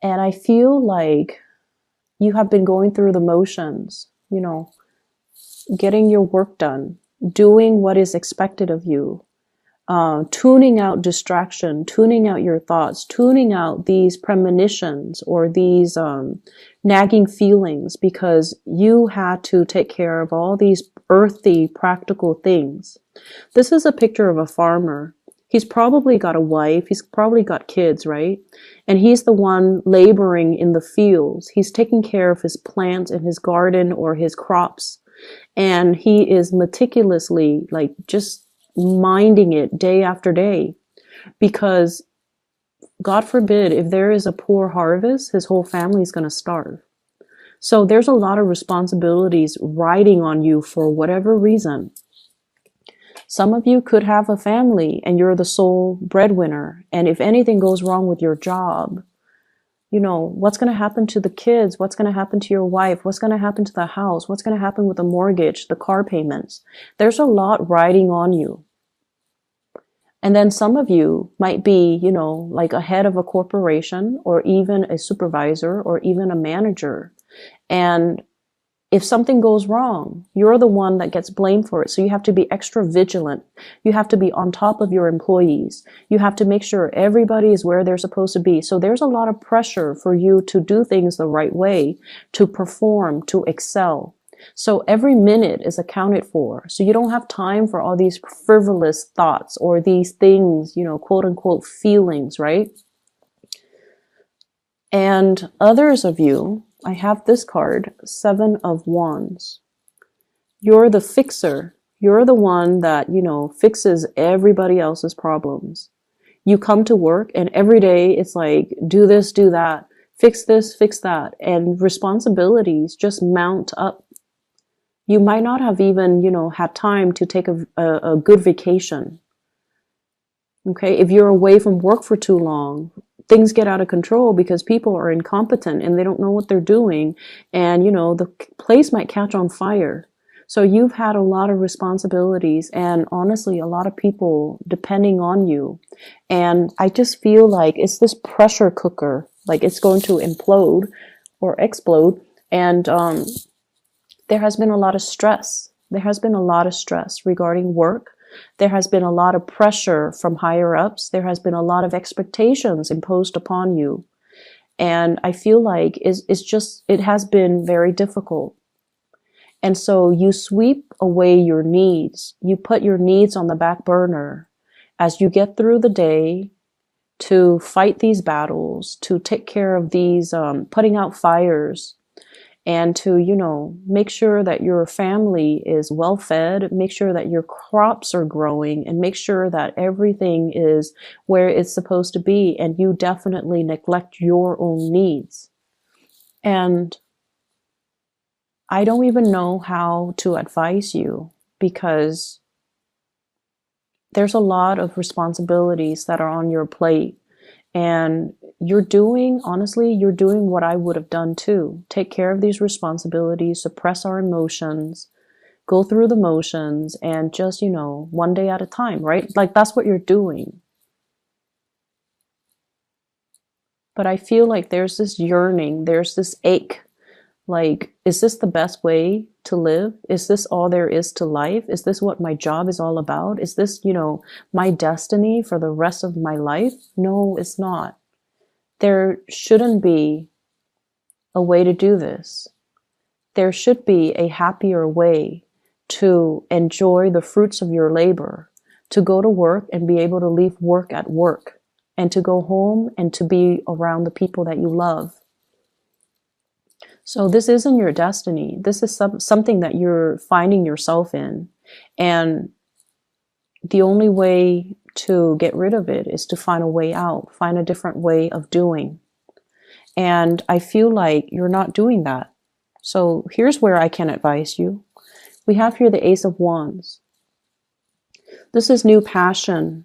And I feel like you have been going through the motions, getting your work done, doing what is expected of you, tuning out distraction, tuning out your thoughts, tuning out these premonitions or these nagging feelings, because you had to take care of all these earthy, practical things. This is a picture of a farmer. He's probably got a wife, he's probably got kids, right? And he's the one laboring in the fields. He's taking care of his plants in his garden or his crops. And he is meticulously, like, just minding it day after day, because God forbid, if there is a poor harvest, his whole family is going to starve. So there's a lot of responsibilities riding on you for whatever reason. Some of you could have a family and you're the sole breadwinner. And if anything goes wrong with your job, what's going to happen to the kids? What's going to happen to your wife? What's going to happen to the house? What's going to happen with the mortgage, the car payments? There's a lot riding on you. And then some of you might be, like a head of a corporation or even a supervisor or even a manager. And if something goes wrong, you're the one that gets blamed for it. So you have to be extra vigilant. You have to be on top of your employees. You have to make sure everybody is where they're supposed to be. So there's a lot of pressure for you to do things the right way, to perform, to excel. So every minute is accounted for. So you don't have time for all these frivolous thoughts or these things, quote unquote feelings, right? And others of you, I have this card, 7 of Wands. You're the fixer. You're the one that, fixes everybody else's problems. You come to work and every day it's like, do this, do that, fix this, fix that. And responsibilities just mount up. You might not have even, had time to take a good vacation. Okay. If you're away from work for too long, things get out of control because people are incompetent and they don't know what they're doing. And, the place might catch on fire. So you've had a lot of responsibilities and honestly, a lot of people depending on you. And I just feel like it's this pressure cooker, like it's going to implode or explode. And, there has been a lot of stress. There has been a lot of stress regarding work. There has been a lot of pressure from higher ups. There has been a lot of expectations imposed upon you. And I feel like it has been very difficult. And so you sweep away your needs. You put your needs on the back burner as you get through the day to fight these battles, to take care of these, putting out fires, and to, make sure that your family is well fed, make sure that your crops are growing, and make sure that everything is where it's supposed to be. And you definitely neglect your own needs. And I don't even know how to advise you, because there's a lot of responsibilities that are on your plate. And you're doing what I would have done too. Take care of these responsibilities, suppress our emotions, go through the motions, and just, one day at a time, right? Like that's what you're doing. But I feel like there's this yearning, there's this ache. Like, is this the best way to live? Is this all there is to life? Is this what my job is all about? Is this, my destiny for the rest of my life? No, it's not. There shouldn't be a way to do this. There should be a happier way to enjoy the fruits of your labor, to go to work and be able to leave work at work, and to go home and to be around the people that you love. So this isn't your destiny. This is something that you're finding yourself in. And the only way to get rid of it is to find a way out, find a different way of doing. And I feel like you're not doing that. So here's where I can advise you. We have here the Ace of Wands. This is new passion.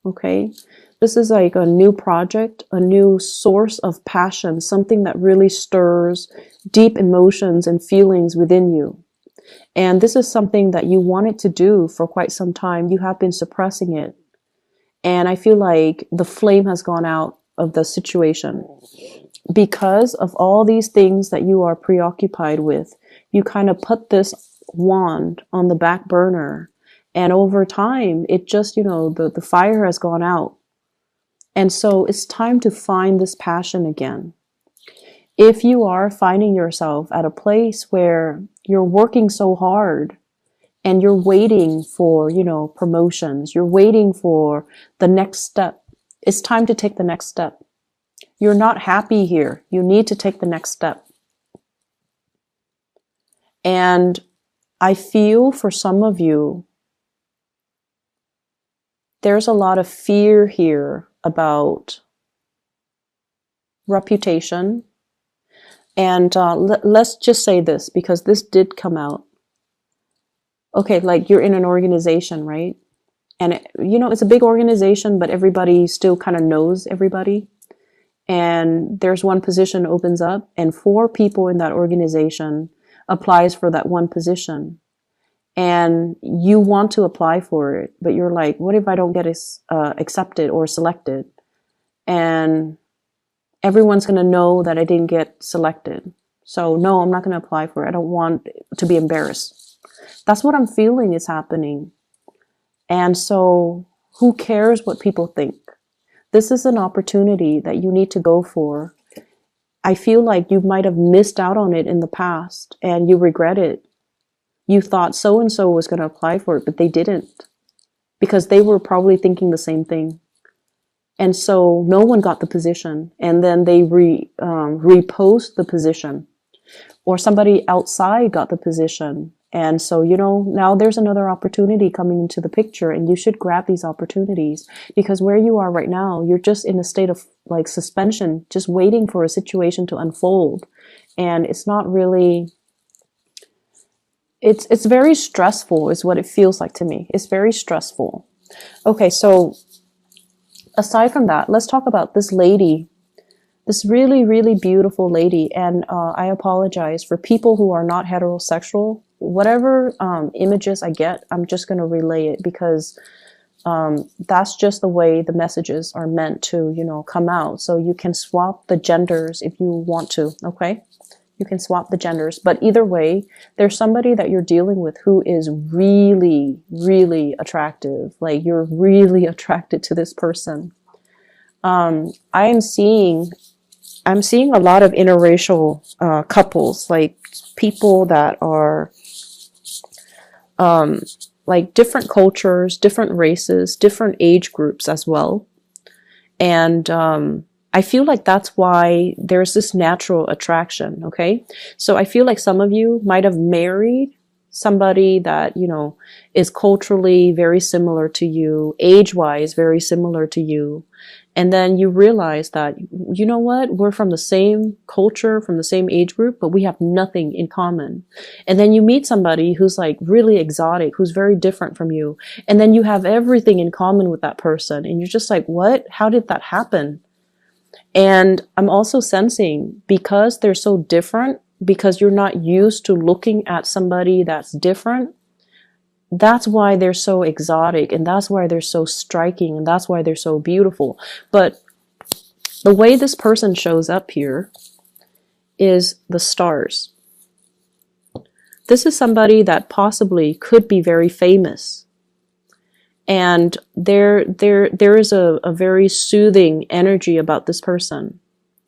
Okay. This is like a new project, a new source of passion, something that really stirs deep emotions and feelings within you. And this is something that you wanted to do for quite some time. You have been suppressing it. And I feel like the flame has gone out of the situation. because of all these things that you are preoccupied with, you kind of put this wand on the back burner. And over time, it just, the fire has gone out. And so it's time to find this passion again. If you are finding yourself at a place where you're working so hard and you're waiting for, promotions, you're waiting for the next step, it's time to take the next step. You're not happy here. You need to take the next step. And I feel for some of you, there's a lot of fear here about reputation. And let's just say this, because this did come out. Okay, like you're in an organization, right? And it's a big organization, but everybody still kind of knows everybody. And there's one position opens up, and 4 people in that organization applies for that one position. And you want to apply for it, but you're like, what if I don't get accepted or selected? And everyone's going to know that I didn't get selected. So no, I'm not going to apply for it. I don't want to be embarrassed. That's what I'm feeling is happening. And so who cares what people think? This is an opportunity that you need to go for. I feel like you might have missed out on it in the past and you regret it. You thought so-and-so was going to apply for it, but they didn't, because they were probably thinking the same thing. And so no one got the position, and then they repost the position, or somebody outside got the position. And so, now there's another opportunity coming into the picture, and you should grab these opportunities, because where you are right now, you're just in a state of like suspension, just waiting for a situation to unfold. And it's not really, it's very stressful is what it feels like to me. It's very stressful. Okay. So aside from that, let's talk about this lady, this really, really beautiful lady. And I apologize for people who are not heterosexual. Whatever images I get, I'm just going to relay it, because that's just the way the messages are meant to, come out. So you can swap the genders if you want to, okay? You can swap the genders. But either way, there's somebody that you're dealing with who is really, really attractive. Like, you're really attracted to this person. I'm seeing a lot of interracial couples, like people that are like different cultures, different races, different age groups as well. And I feel like that's why there's this natural attraction, okay? So I feel like some of you might have married somebody that, is culturally very similar to you, age-wise very similar to you. And then you realize that, you know what, we're from the same culture, from the same age group, but we have nothing in common. And then you meet somebody who's like really exotic, who's very different from you. And then you have everything in common with that person. And you're just like, what? How did that happen? And I'm also sensing, because they're so different, because you're not used to looking at somebody that's different, that's why they're so exotic, and that's why they're so striking, and that's why they're so beautiful. But the way this person shows up here is the stars. This is somebody that possibly could be very famous. And there is a very soothing energy about this person.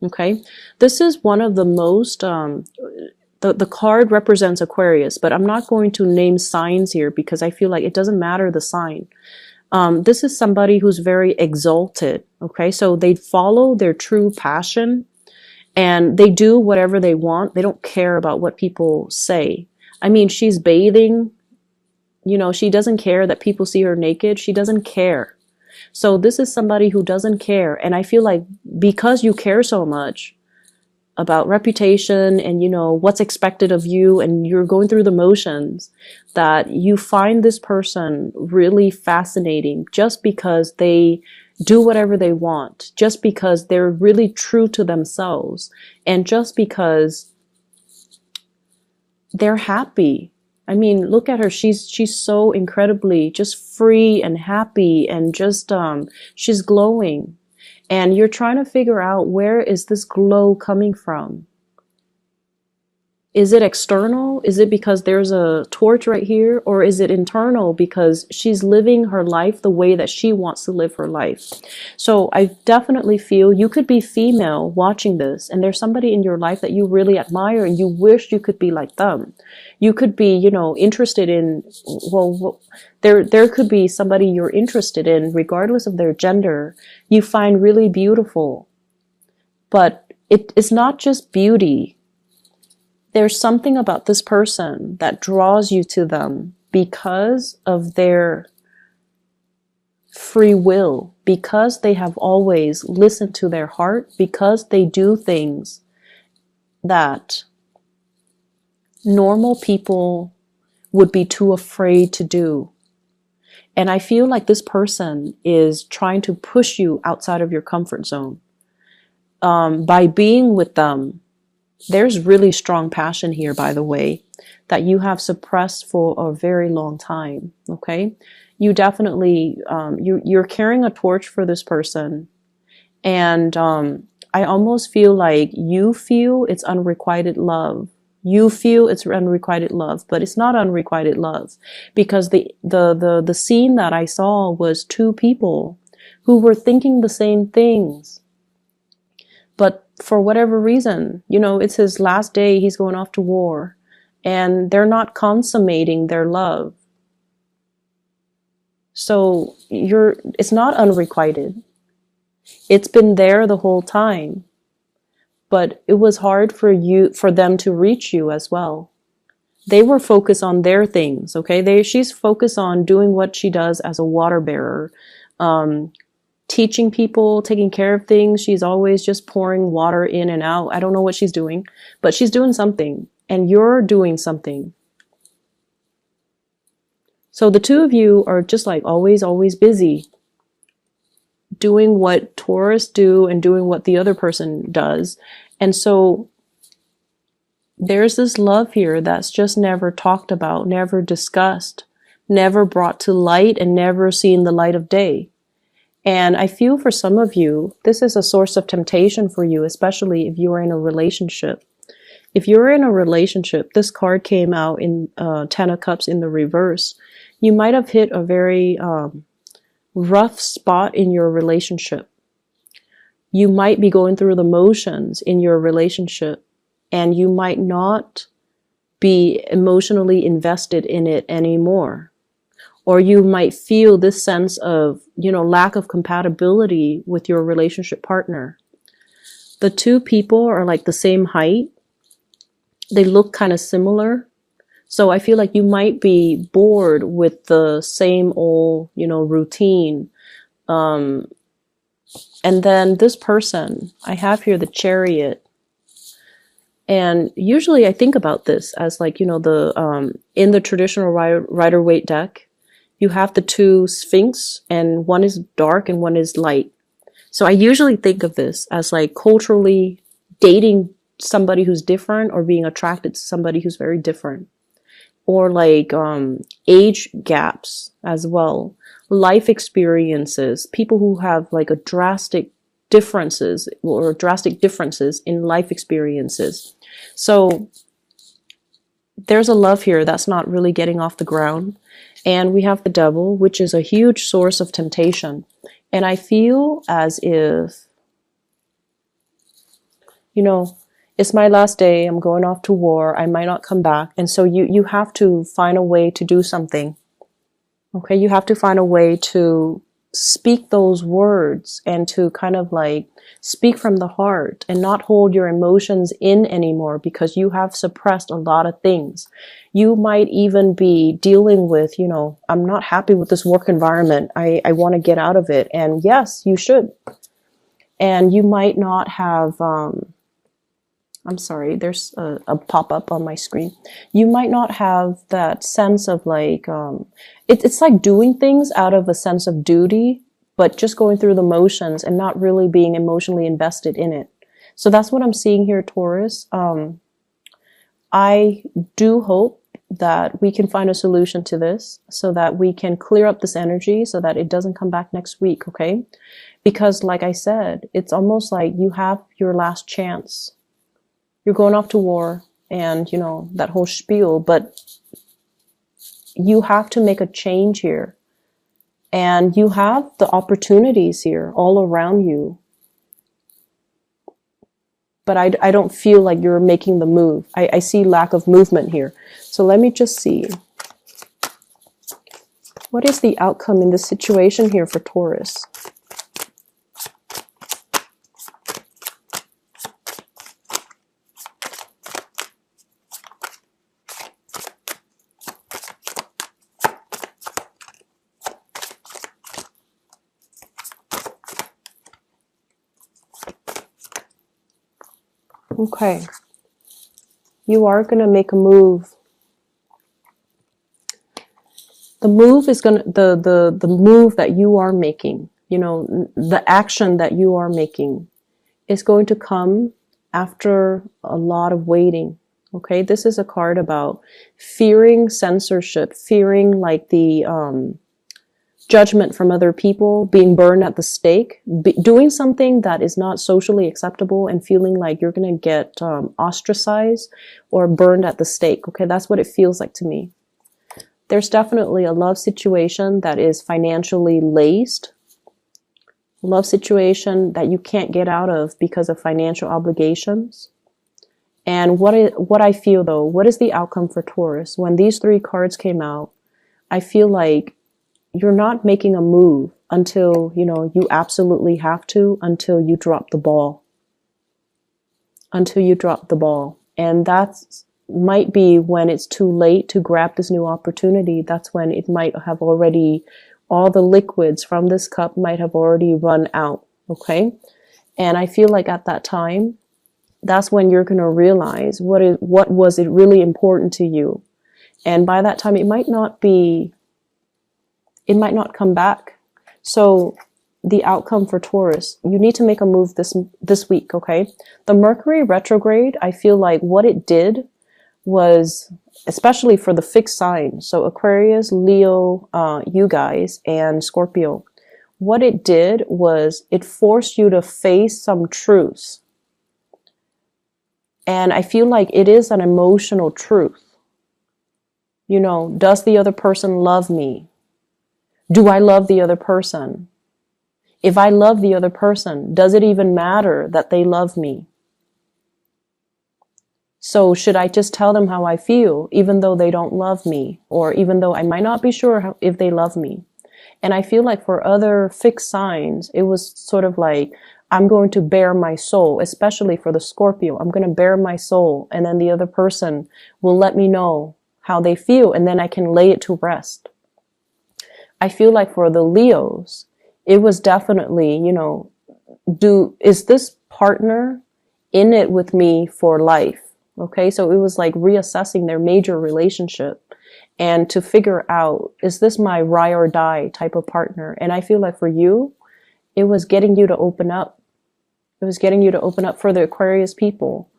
Okay? This is one of the most, the card represents Aquarius, but I'm not going to name signs here because I feel like it doesn't matter the sign. This is somebody who's very exalted. Okay? So they follow their true passion and they do whatever they want. They don't care about what people say. I mean, she's bathing. She doesn't care that people see her naked. She doesn't care. So this is somebody who doesn't care. And I feel like because you care so much about reputation and, what's expected of you, and you're going through the motions, that you find this person really fascinating just because they do whatever they want, just because they're really true to themselves, and just because they're happy. I mean, look at her. She's so incredibly just free and happy, and just she's glowing. And you're trying to figure out, where is this glow coming from? Is it external? Is it because there's a torch right here? Or is it internal because she's living her life the way that she wants to live her life? So I definitely feel you could be female watching this, and there's somebody in your life that you really admire and you wish you could be like them. You could be, you know, interested in, well, there could be somebody you're interested in, regardless of their gender, you find really beautiful. But it's not just beauty. There's something about this person that draws you to them because of their free will, because they have always listened to their heart, because they do things that normal people would be too afraid to do. And I feel like this person is trying to push you outside of your comfort zone. By being with them, there's really strong passion here, by the way, that you have suppressed for a very long time, okay? You definitely, you're carrying a torch for this person. And I almost feel like you feel it's unrequited love. You feel it's unrequited love, but it's not unrequited love, because the scene that I saw was two people who were thinking the same things. But for whatever reason, you know, it's his last day, he's going off to war, and they're not consummating their love. So it's not unrequited. It's been there the whole time, but it was hard for them to reach you as well. They were focused on their things, okay? She's focused on doing what she does as a water bearer, teaching people, taking care of things. She's always just pouring water in and out. I don't know what she's doing, but she's doing something, and you're doing something. So the two of you are just like always busy doing what Taurus do and doing what the other person does. And so there's this love here that's just never talked about, never discussed, never brought to light, and never seen the light of day. And I feel for some of you, this is a source of temptation for you, especially if you are in a relationship. If you're in a relationship, this card came out in Ten of Cups in the reverse. You might have hit a very rough spot in your relationship. You might be going through the motions in your relationship, and you might not be emotionally invested in it anymore. Or you might feel this sense of, you know, lack of compatibility with your relationship partner. The two people are like the same height. They look kind of similar. So I feel like you might be bored with the same old, you know, routine. And then this person, I have here the Chariot. And usually I think about this as like, you know, in the traditional Rider-Waite deck, you have the two Sphinx, and one is dark and one is light. So I usually think of this as like culturally dating somebody who's different, or being attracted to somebody who's very different. Or like age gaps as well, life experiences, people who have like a drastic differences in life experiences. So there's a love here that's not really getting off the ground. And we have the Devil, which is a huge source of temptation. And I feel as if, you know, it's my last day, I'm going off to war, I might not come back. And so you have to find a way to do something. Okay, you have to find a way to speak those words and to kind of like speak from the heart and not hold your emotions in anymore, because you have suppressed a lot of things. You might even be dealing with, you know, I'm not happy with this work environment. I want to get out of it. And yes, you should. And you might not have, I'm sorry, there's a pop-up on my screen. You might not have that sense of like, it's like doing things out of a sense of duty, but just going through the motions and not really being emotionally invested in it. So that's what I'm seeing here, Taurus. I do hope that we can find a solution to this so that we can clear up this energy so that it doesn't come back next week, okay? Because like I said, it's almost like you have your last chance. You're going off to war and, you know, that whole spiel, but you have to make a change here. And you have the opportunities here all around you. But I don't feel like you're making the move. I see lack of movement here. So let me just see. What is the outcome in this situation here for Taurus? Okay, you are going to make a move. The move is going to, the move that you are making, you know, the action that you are making is going to come after a lot of waiting. Okay, this is a card about fearing censorship, fearing like the judgment from other people, being burned at the stake, doing something that is not socially acceptable and feeling like you're going to get ostracized or burned at the stake. Okay, that's what it feels like to me. There's definitely a love situation that is financially laced. Love situation that you can't get out of because of financial obligations. And what I feel though, what is the outcome for Taurus? When these three cards came out, I feel like you're not making a move until, you know, you absolutely have to, until you drop the ball. Until you drop the ball. And that's might be when it's too late to grab this new opportunity. That's when it might have already, all the liquids from this cup might have already run out. Okay. And I feel like at that time, that's when you're going to realize what was it really important to you. And by that time, it might not come back. So the outcome for Taurus, you need to make a move this week, okay? The Mercury retrograde, I feel like what it did was, especially for the fixed sign, so Aquarius, Leo, you guys, and Scorpio, what it did was it forced you to face some truths. And I feel like it is an emotional truth. You know, does the other person love me? Do I love the other person? If I love the other person, does it even matter that they love me? So should I just tell them how I feel, even though they don't love me, or even though I might not be sure if they love me? And I feel like for other fixed signs, it was sort of like, I'm going to bare my soul, especially for the Scorpio. I'm going to bare my soul, and then the other person will let me know how they feel, and then I can lay it to rest. I feel like for the Leos, it was definitely, you know, is this partner in it with me for life? Okay, so it was like reassessing their major relationship and to figure out, is this my ride or die type of partner? And I feel like for you, it was getting you to open up. It was getting you to open up for the Aquarius people.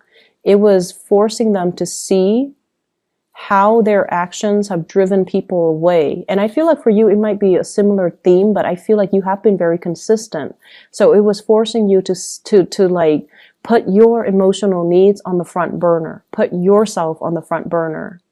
It was forcing them to see how their actions have driven people away. And I feel like for you, it might be a similar theme, but I feel like you have been very consistent. So it was forcing you to like put your emotional needs on the front burner, put yourself on the front burner.